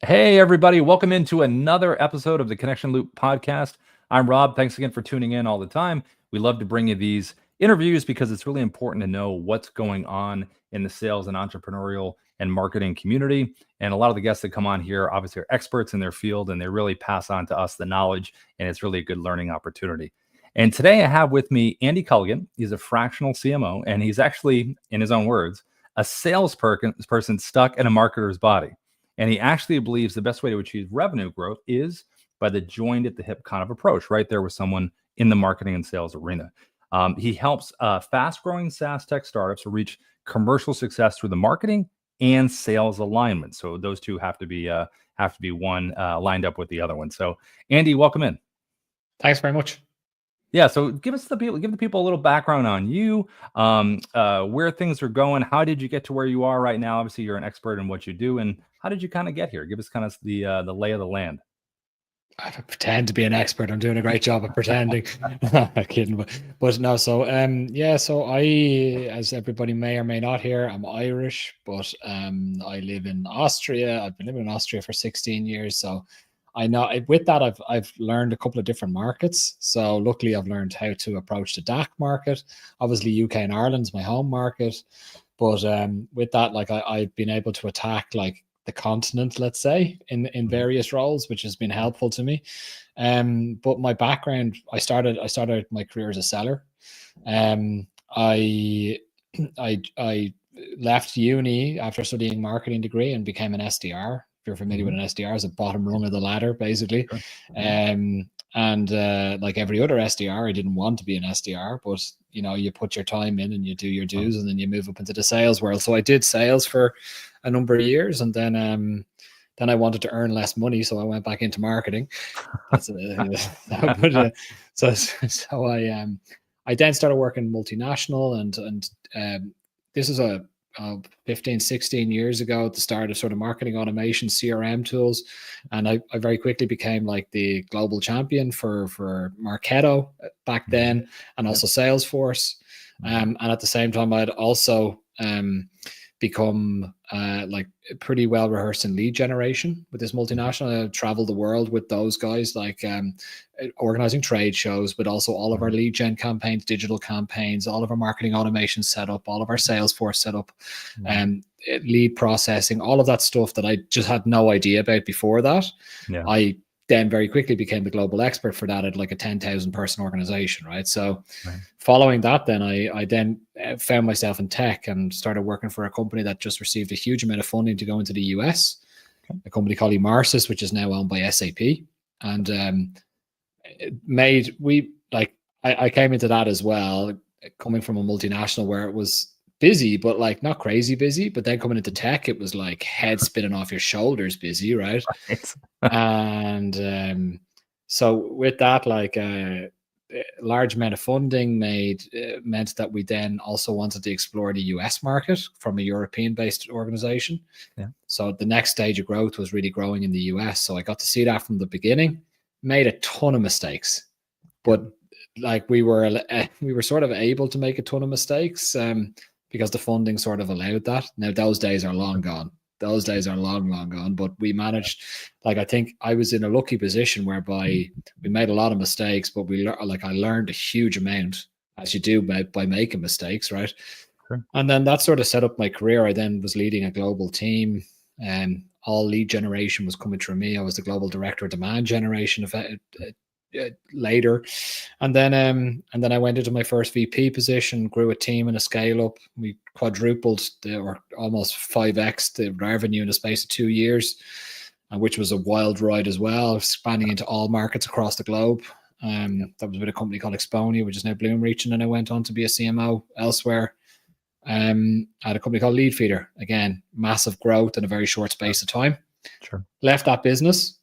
Hey, everybody. Welcome into another episode of the Connection Loop podcast. I'm Rob. Thanks again for tuning in all the time. We love to bring you these interviews because it's really important to know what's going on in the sales and entrepreneurial and marketing community. And a lot of the guests that come on here obviously are experts in their field, and they really pass on to us the knowledge, and it's really a good learning opportunity. And today I have with me Andy Culligan. He's a fractional CMO, and he's actually, in his own words, a salesperson stuck in a marketer's body. And he actually believes the best way to achieve revenue growth is by the joined at the hip kind of approach, right there with someone in the marketing and sales arena. He helps fast growing SaaS tech startups reach commercial success through the marketing and sales alignment. So those two have to be one lined up with the other one. So Andy, welcome in. Thanks very much. Yeah, so give the people a little background on you, where things are going. How did you get to where you are right now? Obviously, you're an expert in what you do, and how did you kind of get here? Give us kind of the lay of the land. I pretend to be an expert. I'm doing a great job of pretending. I'm kidding, but no. So so I, as everybody may or may not hear, I'm Irish, but I live in Austria. I've been living in Austria for 16 years, so I know with that I've learned a couple of different markets. So luckily I've learned how to approach the DACH market. Obviously UK and Ireland's my home market, but with that, like I've been able to attack like the continent, let's say, in various roles, which has been helpful to me. But my background, I started my career as a seller. I left uni after studying marketing degree and became an SDR. If you're familiar with an SDR, it's a bottom rung of the ladder, basically. Sure. Like every other SDR, I didn't want to be an SDR, but you put your time in and you do your dues, and then you move up into the sales world. So I did sales for a number of years, and then I wanted to earn less money, so I went back into marketing. So I then started working multinational, and this is a 15, 16 years ago at the start of sort of marketing automation, CRM tools. And I very quickly became like the global champion for Marketo back then, and also Salesforce. And at the same time, I'd also become like pretty well rehearsed in lead generation with this multinational. I traveled the world with those guys, like organizing trade shows, but also all of our lead gen campaigns, digital campaigns, all of our marketing automation setup, all of our Salesforce setup, lead processing, all of that stuff that I just had no idea about before that. Yeah. I then very quickly became the global expert for that at like a 10,000 person organization, right? So following that, then I then found myself in tech and started working for a company that just received a huge amount of funding to go into the US, a company called Emarsis, which is now owned by SAP. And I came into that as well, coming from a multinational where it was busy, but like not crazy busy. But then coming into tech, it was like head spinning off your shoulders busy, right? And so with that, like a large amount of funding meant that we then also wanted to explore the US market from a European-based organization. Yeah. So the next stage of growth was really growing in the US. So I got to see that from the beginning. Made a ton of mistakes, but like we were sort of able to make a ton of mistakes because the funding sort of allowed that. Now those days are long gone. Those days are long gone, but we managed. Like I think I was in a lucky position whereby we made a lot of mistakes, but I learned a huge amount, as you do by making mistakes, right? Sure. And then that sort of set up my career. I then was leading a global team, and all lead generation was coming through me. I was the global director of demand generation later, and then I went into my first VP position, grew a team and a scale up. We quadrupled or almost 5x the revenue in the space of 2 years, which was a wild ride as well, expanding into all markets across the globe. That was with a company called Exponia, which is now Bloomreach, and then I went on to be a CMO elsewhere at a company called Leadfeeder. Again, massive growth in a very short space of time. Sure. Left that business.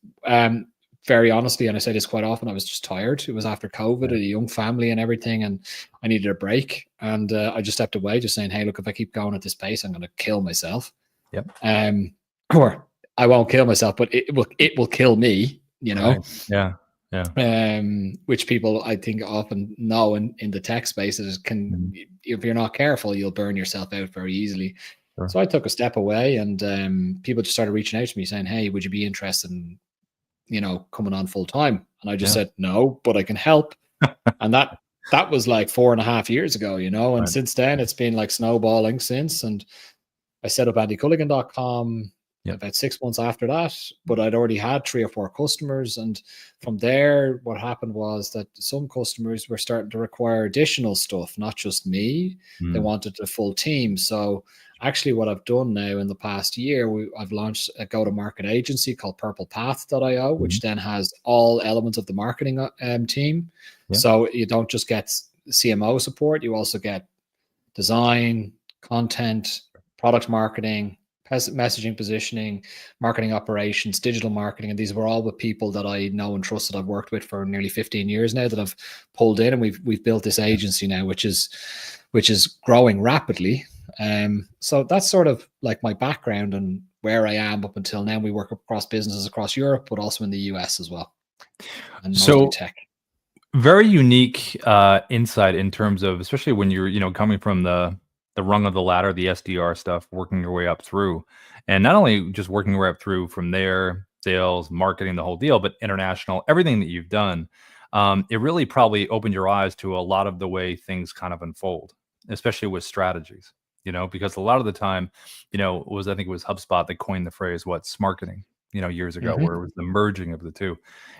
Very honestly, and I say this quite often, I was just tired. It was after COVID, a young family and everything, and I needed a break. And I just stepped away, just saying, hey, look, if I keep going at this pace, I'm going to kill myself. Yep. Or I won't kill myself, but it will kill me, Right. Yeah. Yeah. Which people I think often know in the tech spaces if you're not careful, you'll burn yourself out very easily. So I took a step away, and people just started reaching out to me saying, hey, would you be interested in, coming on full time? And I just said, no, but I can help. And that was like 4.5 years ago, and since then it's been like snowballing since. And I set up andyculligan.com about 6 months after that, but I'd already had 3 or 4 customers. And from there, what happened was that some customers were starting to require additional stuff, not just me. They wanted a full team. So actually what I've done now in the past year, I've launched a go-to-market agency called purplepath.io, which then has all elements of the marketing team. So you don't just get CMO support, you also get design, content, product marketing, messaging, positioning, marketing operations, digital marketing. And these were all with people that I know and trust that I've worked with for nearly 15 years now, that I've pulled in, and we've built this agency now, which is growing rapidly. So that's sort of like my background and where I am up until now. We work across businesses across Europe, but also in the US as well. And mostly tech. Very unique insight in terms of, especially when you're coming from the rung of the ladder, the SDR stuff, working your way up through, and not only just working your way up through from there, sales, marketing, the whole deal, but international, everything that you've done. It really probably opened your eyes to a lot of the way things kind of unfold, especially with strategies. Because a lot of the time, I think it was HubSpot that coined the phrase, smarketing, years ago, where it was the merging of the two.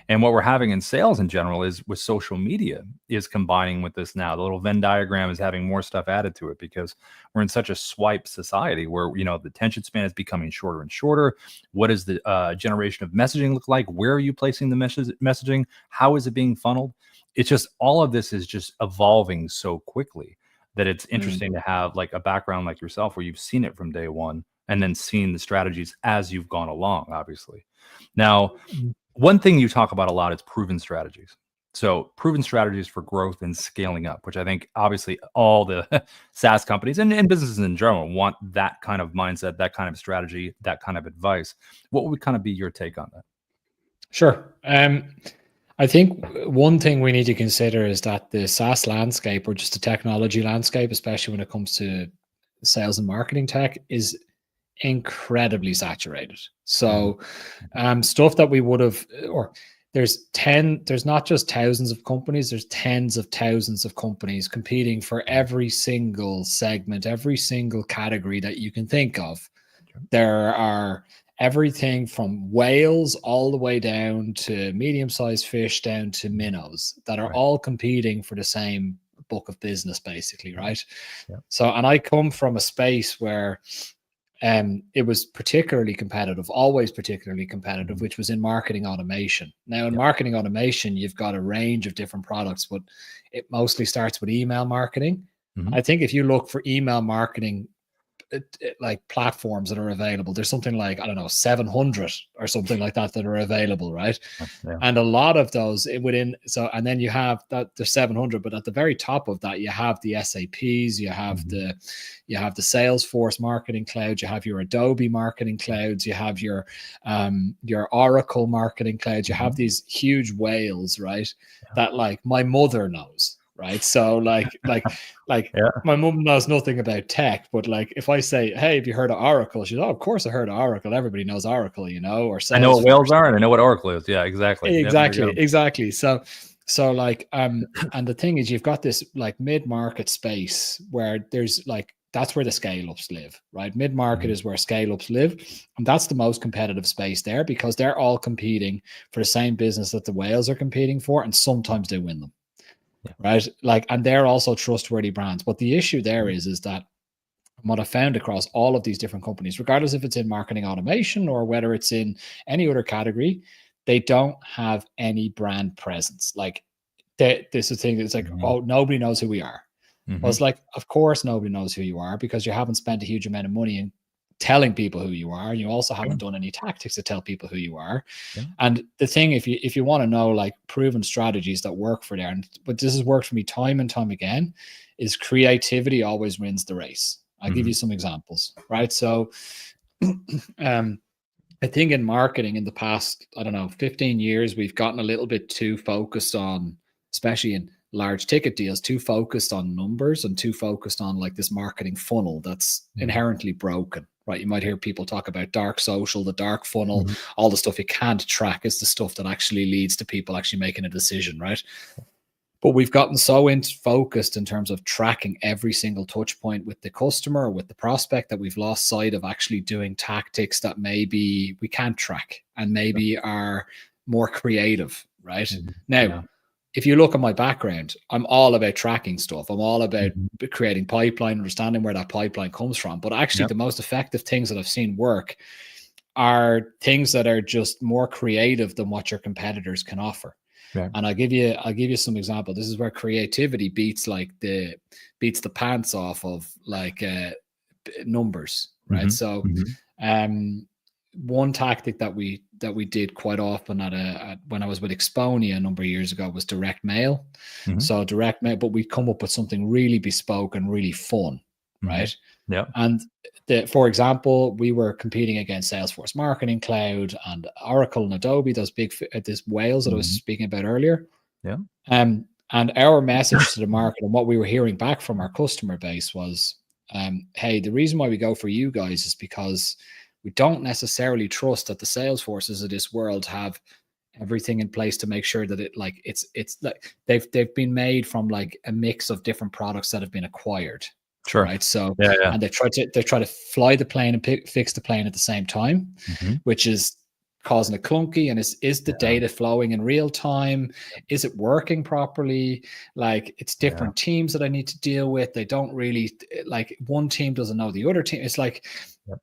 And what we're having in sales in general is with social media is combining with this now. The little Venn diagram is having more stuff added to it, because we're in such a swipe society where, the attention span is becoming shorter and shorter. What does the generation of messaging look like? Where are you placing the messaging? How is it being funneled? It's just, all of this is just evolving so quickly that it's interesting to have like a background like yourself, where you've seen it from day one and then seen the strategies as you've gone along, obviously. Now, one thing you talk about a lot is proven strategies. So proven strategies for growth and scaling up, which I think obviously all the SaaS companies and businesses in general want that kind of mindset, that kind of strategy, that kind of advice. What would kind of be your take on that? Sure. I think one thing we need to consider is that the SaaS landscape, or just the technology landscape, especially when it comes to sales and marketing tech, is incredibly saturated. So stuff that we would have, or there's not just thousands of companies, there's tens of thousands of companies competing for every single segment, every single category that you can think of. There are everything from whales all the way down to medium-sized fish, down to minnows, that are all competing for the same book of business, basically, right? So, and I come from a space where it was particularly competitive, always particularly competitive, which was in marketing automation. Now, in marketing automation, you've got a range of different products, but it mostly starts with email marketing. I think if you look for email marketing, like platforms that are available, there's something like, I don't know, 700 or something like that are available, right? And a lot of those and then you have that there's 700, but at the very top of that, you have the SAPs, you have the Salesforce Marketing Cloud, you have your Adobe Marketing Clouds, you have your Oracle Marketing Clouds, you have these huge whales, right? That like my mother knows. Right. So like my mom knows nothing about tech, but like if I say, hey, have you heard of Oracle? She's, oh, of course I heard of Oracle. Everybody knows Oracle, or Salesforce. I know what whales are and I know what Oracle is. Yeah, exactly. Exactly. So like, and the thing is, you've got this like mid-market space where there's like, that's where the scale-ups live, right? Mid-market is where scale-ups live. And that's the most competitive space there, because they're all competing for the same business that the whales are competing for. And sometimes they win them. Right. Like, and they're also trustworthy brands. But the issue there is that what I found across all of these different companies, regardless if it's in marketing automation or whether it's in any other category, they don't have any brand presence. Like this is the thing. It's like, oh, nobody knows who we are. Well, it's like, of course, nobody knows who you are, because you haven't spent a huge amount of money in telling people who you are, and you also haven't done any tactics to tell people who you are. And the thing, if you want to know like proven strategies that work for there, but this has worked for me time and time again, is creativity always wins the race. I'll give you some examples, right? So I think in marketing in the past, I don't know, 15 years, we've gotten a little bit too focused on, especially in large ticket deals, too focused on numbers and too focused on like this marketing funnel that's inherently broken, right? You might hear people talk about dark social, the dark funnel, all the stuff you can't track is the stuff that actually leads to people actually making a decision, right? But we've gotten so focused in terms of tracking every single touch point with the customer or with the prospect that we've lost sight of actually doing tactics that maybe we can't track and maybe are more creative, right? Now, if you look at my background, I'm all about tracking stuff. I'm all about creating pipeline, understanding where that pipeline comes from. But actually, the most effective things that I've seen work are things that are just more creative than what your competitors can offer. Right. And I'll give you some example. This is where creativity beats the pants off of like numbers, right? So, one tactic that we did quite often when I was with Exponia a number of years ago was direct mail. So direct mail, but we'd come up with something really bespoke and really fun, right? Yeah. And for example, we were competing against Salesforce Marketing Cloud and Oracle and Adobe, those big these whales that I was speaking about earlier. Yeah. And our message to the market and what we were hearing back from our customer base was, hey, the reason why we go for you guys is because we don't necessarily trust that the Salesforces of this world have everything in place to make sure that it's like they've been made from like a mix of different products that have been acquired. Sure. Right. So, and they try to fly the plane and fix the plane at the same time, which is causing it clunky. And is the data flowing in real time? Is it working properly? Like, it's different teams that I need to deal with. They don't really, like, one team doesn't know the other team. It's like,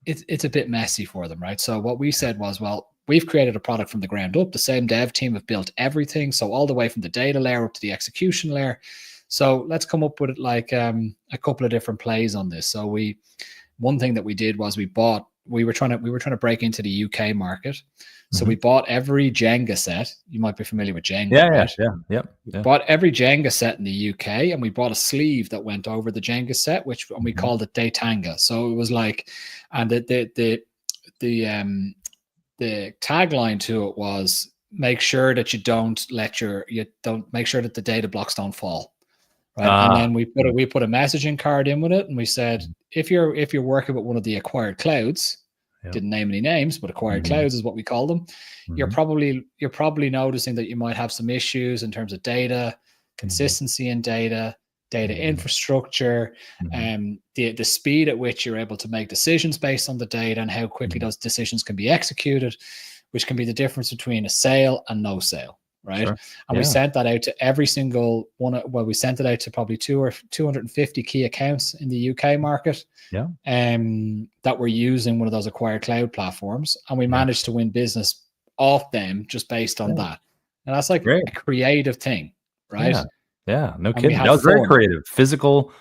it's a bit messy for them. Right. So what we said was, well, we've created a product from the ground up. The same dev team have built everything. So all the way from the data layer up to the execution layer. So let's come up with like a couple of different plays on this. So one thing that we did was we were trying to break into the UK market. So we bought every Jenga set. You might be familiar with Jenga, right? Yeah. Bought every Jenga set in the UK, and we bought a sleeve that went over the Jenga set, and we called it Datanga. So it was like, and the tagline to it was, make sure that make sure that the data blocks don't fall. Right. And then we put a messaging card in with it, and we said, if you're working with one of the acquired clouds, didn't name any names, but acquired clouds is what we call them. You're probably noticing that you might have some issues in terms of data, consistency in data infrastructure, the speed at which you're able to make decisions based on the data and how quickly those decisions can be executed, which can be the difference between a sale and no sale. Right. Sure. And we sent that out to every single one. Well, we sent it out to probably 250 key accounts in the UK market. That were using one of those acquired cloud platforms. And we managed to win business off them just based on that. And that's like a creative thing. Right. Yeah. No kidding. That was very creative. Physical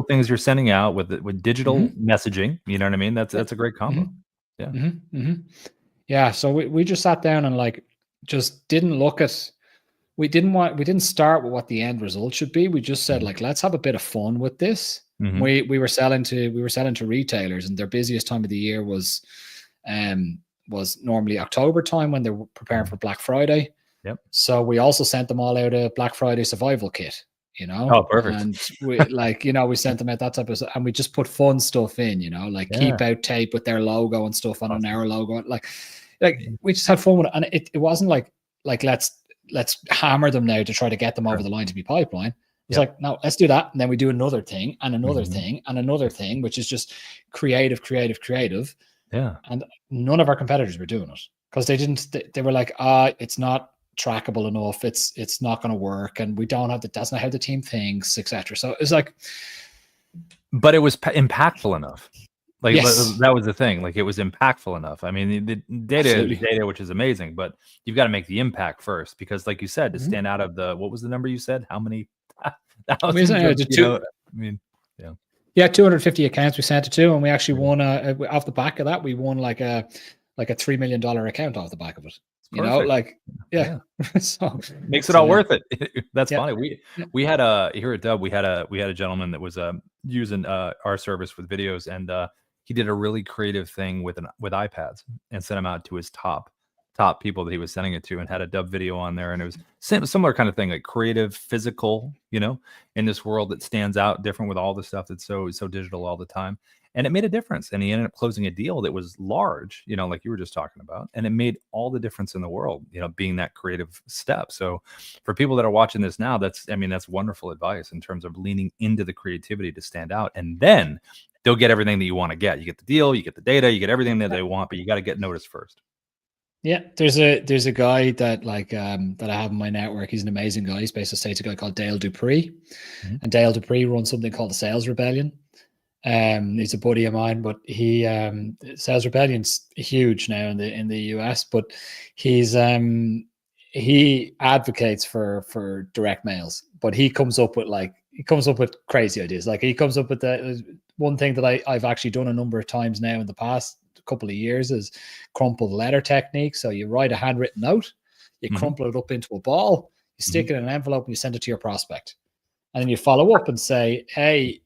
things you're sending out with digital messaging. You know what I mean? That's a great combo. Yeah. So we just sat down and like, just didn't look at, we didn't start with what the end result should be. We just said, like, let's have a bit of fun with this. We were selling to retailers, and their busiest time of the year was normally October time when they're preparing for Black Friday. So we also sent them all out a Black Friday survival kit, Oh, perfect. And we sent them out that type of stuff, and we just put fun stuff in, like keep out tape with their logo and stuff on our logo. Like we just had fun with it, and it wasn't like let's hammer them now to try to get them over the line to be pipeline. It's like, no, let's do that, and then we do another thing and another thing and another thing, which is just creative. And none of our competitors were doing it because they were like, it's not trackable enough, it's not going to work, and we don't have that's not how the team thinks, etc. So it's like, but it was impactful enough. Like that was the thing. Like, it was impactful enough. I mean, the data is data, which is amazing, but you've got to make the impact first, because, like you said, to stand out of what was the number you said? How many thousands? 250 accounts we sent it to, and we actually won off the back of that. We won like a $3 million account off the back of it. So makes it all worth it. That's funny. We had here at Dub, we had a gentleman that was using our service with videos, and he did a really creative thing with iPads and sent them out to his top top people that he was sending it to, and had a dub video on there, and it was similar kind of thing, like creative, physical, in this world that stands out different with all the stuff that's so digital all the time. And it made a difference. And he ended up closing a deal that was large, like you were just talking about. And it made all the difference in the world, being that creative step. So for people that are watching this now, that's wonderful advice in terms of leaning into the creativity to stand out. And then they'll get everything that you want to get. You get the deal, you get the data, you get everything that they want, but you got to get noticed first. Yeah, there's a guy that that I have in my network. He's an amazing guy. He's based in the States, a guy called Dale Dupree. And Dale Dupree runs something called the Sales Rebellion. He's a buddy of mine, but he Sales Rebellion's huge now in the US, but he advocates for direct mails, but he comes up with crazy ideas. Like he comes up with the one thing that I've actually done a number of times now in the past couple of years is crumpled letter technique. So you write a handwritten note, you crumple it up into a ball, you stick it in an envelope, and you send it to your prospect. And then you follow up and say, hey,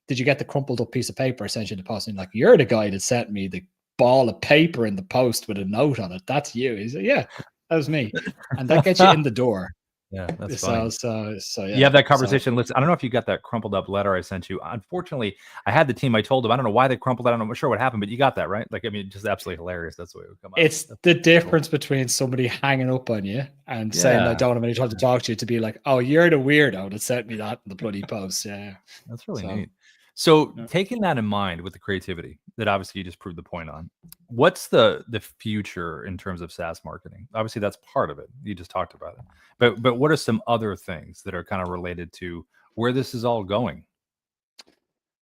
did you get the crumpled up piece of paper I sent you in the post? And like, you're the guy that sent me the ball of paper in the post with a note on it. That's you. He said, yeah, that was me. And that gets you in the door. Yeah, that's fine. So yeah. You have that conversation. Listen, I don't know if you got that crumpled up letter I sent you. Unfortunately, I had the team. I told them, I don't know why they crumpled it. I'm not sure what happened, but you got that, right? Like, I mean, just absolutely hilarious. That's the way it would come out. It's the difference between somebody hanging up on you and saying, I don't have any time to talk to you, to be like, oh, you're the weirdo that sent me that in the bloody post. Yeah. That's really neat. So taking that in mind with the creativity that obviously you just proved the point on, what's the future in terms of SaaS marketing? Obviously that's part of it. You just talked about it, but what are some other things that are kind of related to where this is all going?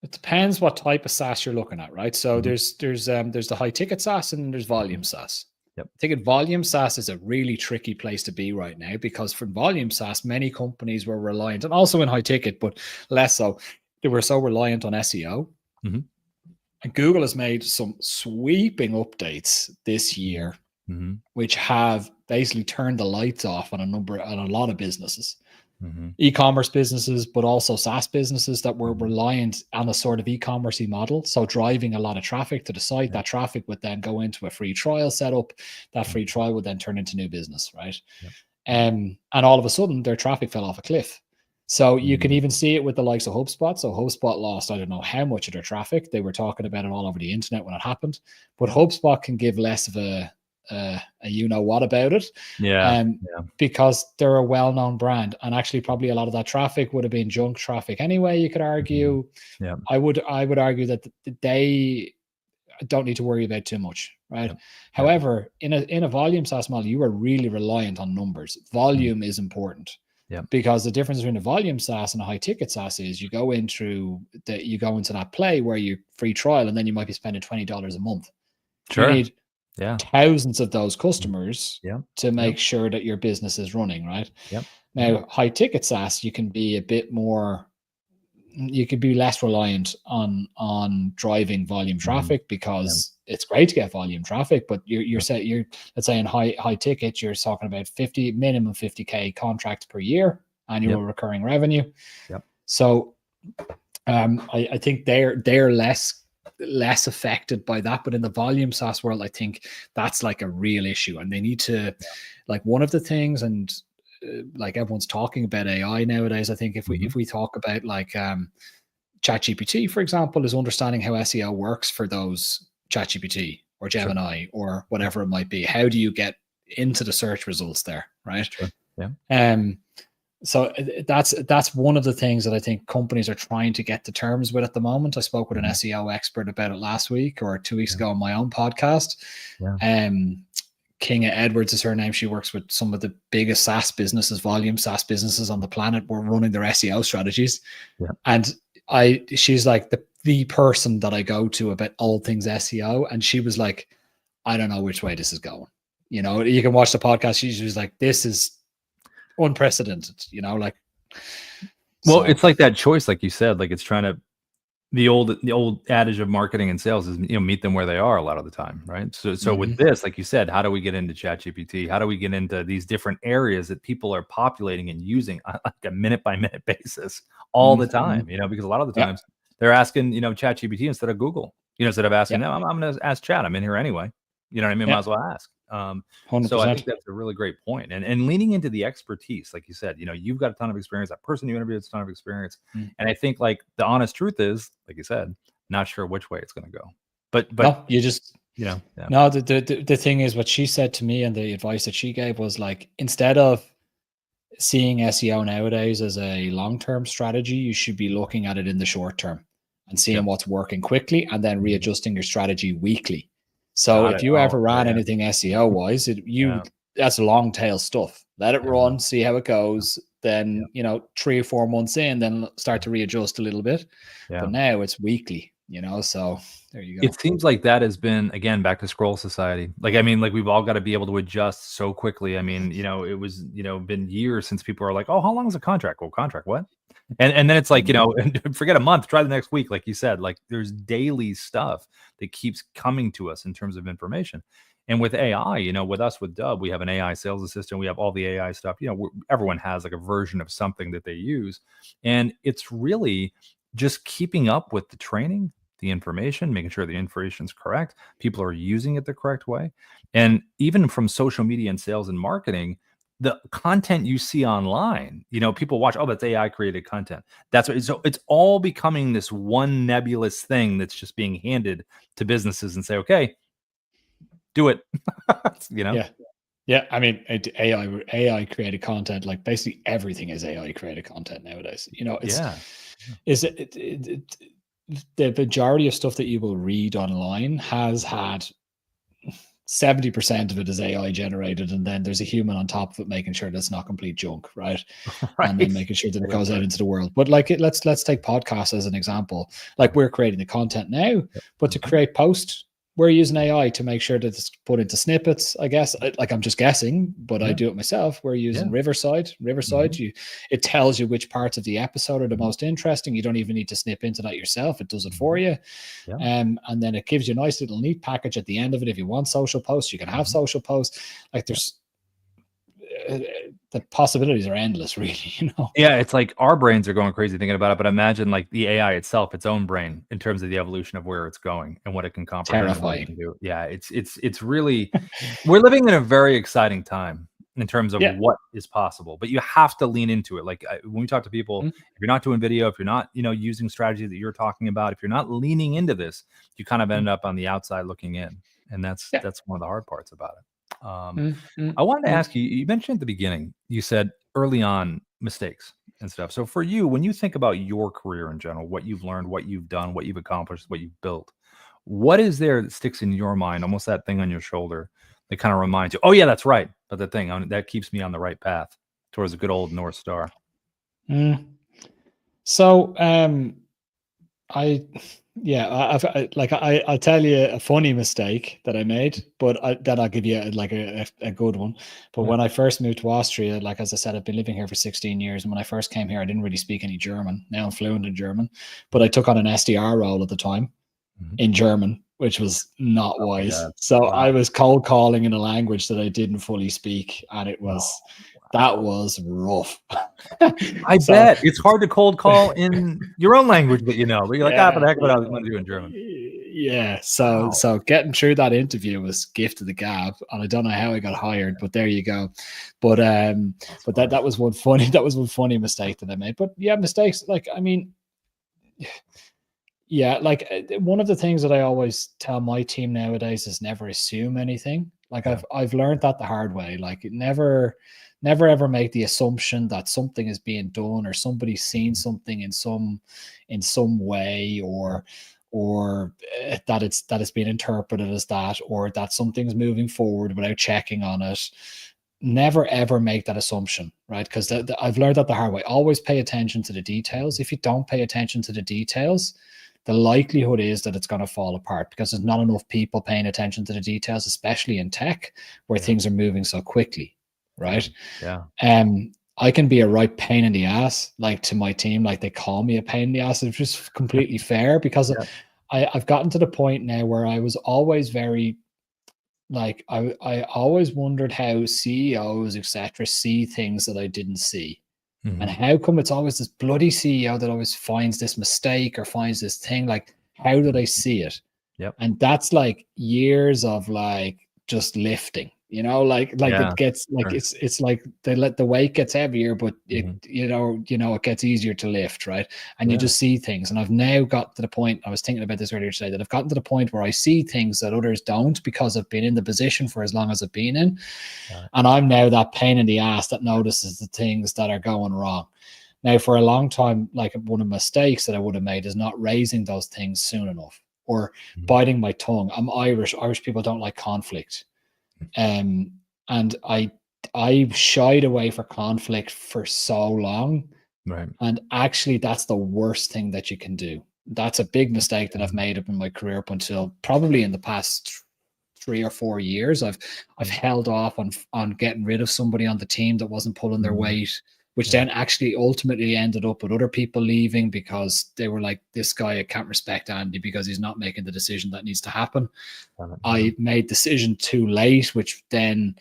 It depends what type of SaaS you're looking at, right? So there's the high ticket SaaS and there's volume SaaS. Yep. I think volume SaaS is a really tricky place to be right now, because for volume SaaS, many companies were reliant, and also in high ticket, but less so. They were so reliant on SEO. And Google has made some sweeping updates this year, which have basically turned the lights off on a lot of businesses, e-commerce businesses, but also SaaS businesses that were reliant on a sort of e-commerce model. So driving a lot of traffic to the site, that traffic would then go into a free trial setup. That free trial would then turn into new business, right? And all of a sudden their traffic fell off a cliff. So you can even see it with the likes of HubSpot. So HubSpot lost, I don't know how much of their traffic. They were talking about it all over the internet when it happened. But HubSpot can give less of a you-know-what about it. Because they're a well-known brand. And actually probably a lot of that traffic would have been junk traffic anyway, you could argue. I would argue that they don't need to worry about too much, right? However, in a volume SaaS model, you are really reliant on numbers. Volume is important. Because the difference between a volume SaaS and a high ticket SaaS is you go into that play where you free trial, and then you might be spending $20 a month. You need thousands of those customers to make sure that your business is running, right? Now, high ticket SaaS, you can be a bit more, you could be less reliant on driving volume traffic, because it's great to get volume traffic, but you're let's say in high ticket, you're talking about minimum 50K contracts per year, annual recurring revenue. So I think they're less affected by that, but in the volume SaaS world, I think that's like a real issue, and they need to like one of the things, and like everyone's talking about AI nowadays. I think if we talk about like ChatGPT, for example, is understanding how SEO works for those ChatGPT or Gemini or whatever it might be. How do you get into the search results there, right? So that's one of the things that I think companies are trying to get to terms with at the moment. I spoke with an SEO expert about it last week or 2 weeks ago on my own podcast. Kinga Edwards is her name. She works with some of the biggest SaaS businesses, volume SaaS businesses on the planet. We're running their SEO strategies. And she's like the person that I go to about all things SEO. And she was like, I don't know which way this is going. You know, you can watch the podcast. She was like, this is unprecedented, you know, like. Well, it's like that choice, like you said, like it's trying to, the old adage of marketing and sales is, meet them where they are a lot of the time, right? So with this, like you said, how do we get into ChatGPT? How do we get into these different areas that people are populating and using on like a minute by minute basis all the time? Because a lot of the times they're asking, ChatGPT instead of Google. Instead of asking them, I'm going to ask Chat. I'm in here anyway. You know what I mean? Might as well ask. So I 100%. think that's a really great point. And leaning into the expertise, like you said, you've got a ton of experience. That person you interviewed has a ton of experience. And I think like the honest truth is, like you said, not sure which way it's going to go. But no, you just, yeah. No, the thing is, what she said to me and the advice that she gave was like, instead of seeing SEO nowadays as a long-term strategy, you should be looking at it in the short term and seeing what's working quickly and then readjusting your strategy weekly. So if you ever ran anything SEO wise, that's long tail stuff. Let it run, see how it goes. Then, 3 or 4 months in, then start to readjust a little bit. But now it's weekly, so there you go. It seems like that has been, again, back to scroll society. Like, I mean, like we've all got to be able to adjust so quickly. I mean, it was, been years since people are like, oh, how long is a contract? Well, contract, what? And then it's like, forget a month, try the next week. Like you said, like there's daily stuff that keeps coming to us in terms of information. And with AI, with us, with Dub, we have an AI sales assistant. We have all the AI stuff. Everyone has like a version of something that they use. And it's really just keeping up with the training, the information, making sure the information is correct. People are using it the correct way. And even from social media and sales and marketing, the content you see online, people watch, oh, that's AI created content. That's what, so it's all becoming this one nebulous thing that's just being handed to businesses and say, okay, do it. Yeah. I mean, AI created content, like basically everything is AI created content nowadays. The majority of stuff that you will read online has had 70% of it is AI generated, and then there's a human on top of it making sure that's not complete junk, right? And then making sure that it goes out into the world. But like, let's take podcasts as an example. Like, we're creating the content now, but to create posts, we're using AI to make sure that it's put into snippets, I guess. Like, I'm just guessing, but I do it myself. We're using Riverside. It tells you which parts of the episode are the most interesting. You don't even need to snip into that yourself. It does it for you. And then it gives you a nice little neat package at the end of it. If you want social posts, you can have social posts. Like, there's the possibilities are endless, really. Yeah, it's like our brains are going crazy thinking about it, but imagine like the AI itself, its own brain, in terms of the evolution of where it's going and what it can comprehend. Terrifying. What it can do. Yeah, it's really, we're living in a very exciting time in terms of what is possible, but you have to lean into it. Like when we talk to people, if you're not doing video, if you're not, using strategies that you're talking about, if you're not leaning into this, you kind of end up on the outside looking in, and that's one of the hard parts about it. I wanted to ask you, you mentioned at the beginning, you said early on mistakes and stuff. So for you, when you think about your career in general, what you've learned, what you've done, what you've accomplished, what you've built, what is there that sticks in your mind, almost that thing on your shoulder that kind of reminds you, oh yeah, that's right. But the thing that keeps me on the right path towards a good old North Star. So, I'll tell you a funny mistake that I made, but then I'll give you a good one. But when I first moved to Austria, like, as I said, I've been living here for 16 years. And when I first came here, I didn't really speak any German. Now I'm fluent in German, but I took on an SDR role at the time in German, which was not wise. So I was cold calling in a language that I didn't fully speak. And that was rough. I bet it's hard to cold call in your own language, but you're like, but the heck, what I was going to do in German. Yeah. So getting through that interview was gift of the gab, and I don't know how I got hired, but there you go. But that was one funny mistake that I made. But yeah, mistakes. Like, I mean, yeah, like one of the things that I always tell my team nowadays is never assume anything. Like I've learned that the hard way. Like, never ever make the assumption that something is being done or somebody's seen something in some way, or that it's being interpreted as that, or that something's moving forward without checking on it. Never ever make that assumption, right? Because I've learned that the hard way. Always pay attention to the details. If you don't pay attention to the details, the likelihood is that it's going to fall apart, because there's not enough people paying attention to the details, especially in tech where things are moving so quickly, right? Yeah. I can be a right pain in the ass, like, to my team. Like, they call me a pain in the ass. It's just completely fair, because I've gotten to the point now where I was always very, like, I always wondered how CEOs, etc., see things that I didn't see. And how come it's always this bloody CEO that always finds this mistake or finds this thing? Like, how do they see it? Yep. And that's like years of like just lifting, like Yeah, it gets like sure. it's like they let the weight gets heavier, but it Mhm. it gets easier to lift, right? And you Yeah, just see things. And I've now got to the point, I was thinking about this earlier today, that I've gotten to the point where I see things that others don't, because I've been in the position for as long as I've been in. got it. And I'm now that pain in the ass that notices the things that are going wrong. Now, for a long time, like, one of the mistakes that I would have made is not raising those things soon enough, or Mhm. biting my tongue. I'm Irish. Irish people don't like conflict. And I shied away for conflict for so long. Right. And actually, that's the worst thing that you can do. That's a big mistake that I've made up in my career up until probably in the past 3 or 4 years. I've held off on getting rid of somebody on the team that wasn't pulling their Mhm. weight, which Yeah. then actually ultimately ended up with other people leaving, because they were like, this guy, I can't respect Andy because he's not making the decision that needs to happen. Got it. I made decision too late, which then,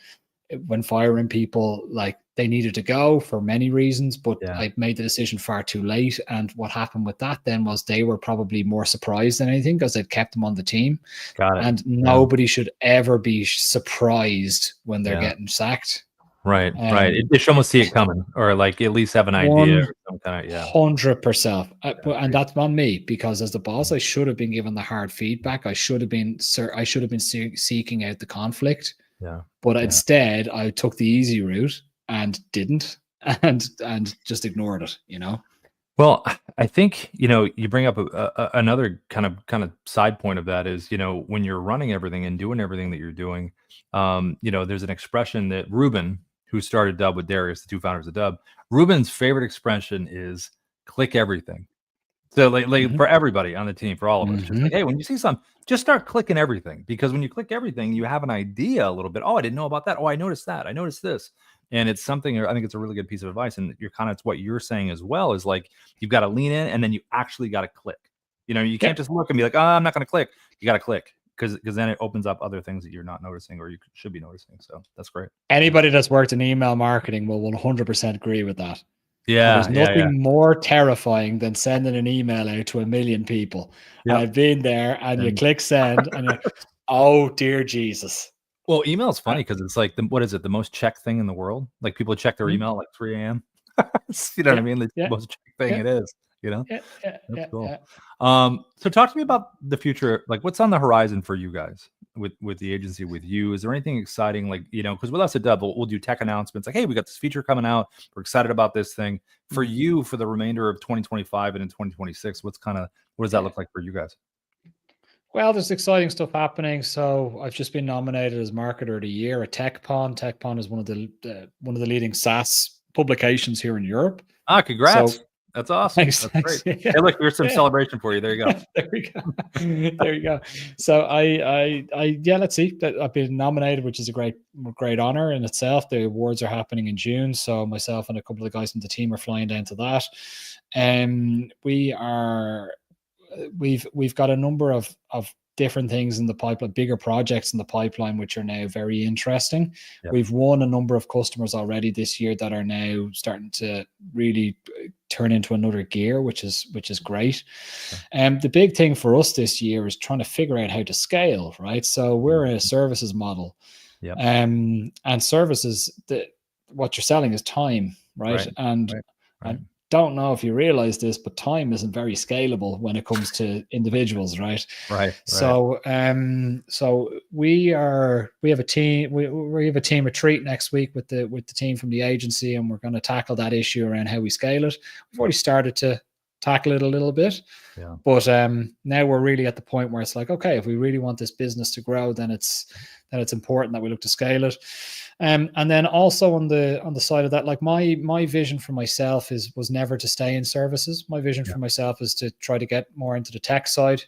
when firing people, like, they needed to go for many reasons, but Yeah. I made the decision far too late. And what happened with that then was they were probably more surprised than anything, because they'd kept them on the team. Got it. And nobody should ever be surprised when they're Yeah. getting sacked. Right. Right. They should almost see it coming, or like at least have an idea or some kind of, yeah. 100%. And Agreed. that's on me, because as the boss, I should have been given the hard feedback. I should have been seeking out the conflict. Yeah. But Yeah. instead, I took the easy route and didn't, and just ignored it. Well, I think, you bring up another kind of side point of that is, when you're running everything and doing everything that you're doing, there's an expression that Ruben, who started Dub with Darius, the two founders of Dub, Ruben's favorite expression is click everything. So like Mhm. for everybody on the team, for all of us, just like, Mhm. hey, when you see something, just start clicking everything, because when you click everything, you have an idea a little bit. Oh, I didn't know about that. Oh, I noticed that. I noticed this. And it's something, I think it's a really good piece of advice. And it's what you're saying as well, is like, you've got to lean in, and then you actually got to click. You can't Yep. just look and be like, oh, I'm not going to click. You got to click, because then it opens up other things that you're not noticing, or you should be noticing. So that's great. Anybody that's worked in email marketing will 100% agree with that. And there's Yeah. Yeah. Yeah. nothing more terrifying than sending an email out to 1 million people. And Yep. I've been there, and you And click send, and you're, oh dear Jesus. well, email is funny because it's like what is it? The most checked thing in the world? Like, people check their email at like 3 a.m. You know what I Yeah, mean? The yeah, most checked thing yeah, it is. yeah, yeah, That's yeah, cool. yeah. So talk to me about the future. Like, what's on the horizon for you guys with the agency, with you? Is there anything exciting? Like, because with us at Dub, we'll do tech announcements. Like, hey, we got this feature coming out. We're excited about this thing. For you, for the remainder of 2025 and in 2026, what does that Yeah. look like for you guys? Well, there's exciting stuff happening. So I've just been nominated as Marketer of the Year at TechPon. TechPon is one of the leading SaaS publications here in Europe. Congrats. So That's awesome. thanks, That's great. thanks. Yeah, Hey, look, here's some yeah. celebration for you. There you go. There we go. There you go. So yeah, let's see. I've been nominated, which is a great honor in itself. The awards are happening in June, so myself and a couple of guys from the team are flying down to that. And we've got a number of different things in the pipeline, bigger projects in the pipeline, which are now very interesting. Yep. We've won a number of customers already this year that are now starting to really turn into another gear, which is great. The big thing for us this year is trying to figure out how to scale, right? So we're a services model. Yep. And services, what you're selling is time, right? And I don't know if you realize this, but time isn't very scalable when it comes to individuals, right? Right. So we have a team we have a team retreat next week with the team from the agency, and we're going to tackle that issue around how we scale it. We've already started to tackle it a little bit. Yeah. But now we're really at the point where it's like, okay, if we really want this business to grow, then it's important that we look to scale it. And then also on the side of that, like my vision for myself was never to stay in services. My vision for myself is to try to get more into the tech side,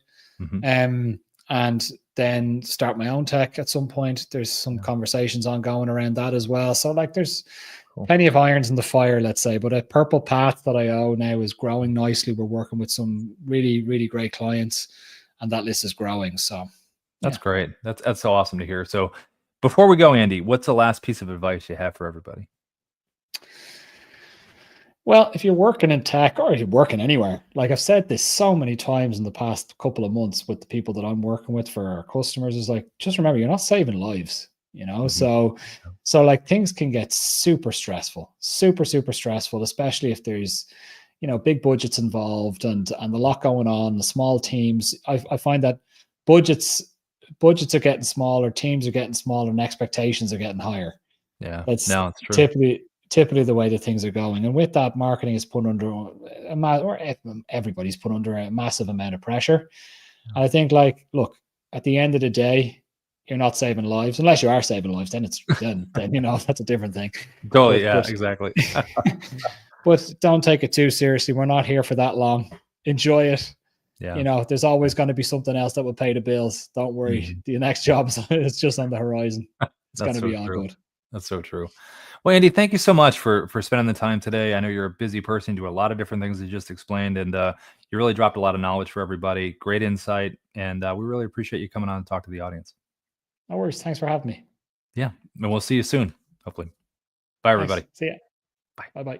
and then start my own tech at some point. There's some conversations ongoing around that as well. So like there's plenty of irons in the fire, let's say, but a purple path that I owe now is growing nicely. We're working with some really, really great clients, and that list is growing. So that's great. That's so awesome to hear. So before we go, Andy, what's the last piece of advice you have for everybody? Well, if you're working in tech, or if you're working anywhere, like I've said this so many times in the past couple of months with the people that I'm working with for our customers, is like, just remember, you're not saving lives. you know. Mhm. So like things can get super stressful, especially if there's, you know, big budgets involved and a lot going on, the small teams. I find that budgets are getting smaller, teams are getting smaller, and expectations are getting higher. Yeah. That's No, it's true. typically the way that things are going. And with that, marketing is put under everybody's put under a massive amount of pressure. And I think, like, look, at the end of the day, you're not saving lives unless you are saving lives. Then it's then you know, that's a different thing. Totally. But Yeah, exactly. but don't take it too seriously. We're not here for that long. Enjoy it. Yeah. You know, there's always going to be something else that will pay the bills. Don't worry. Mhm. The next job is just on the horizon. It's going That's to so be all true. good. That's so true. Well, Andy, thank you so much for spending the time today. I know you're a busy person, do a lot of different things you just explained, and you really dropped a lot of knowledge for everybody. Great insight, and we really appreciate you coming on and talk to the audience. No worries. Thanks for having me. Yeah, and we'll see you soon, hopefully. Bye, Thanks. everybody. See ya. Bye. Bye-bye.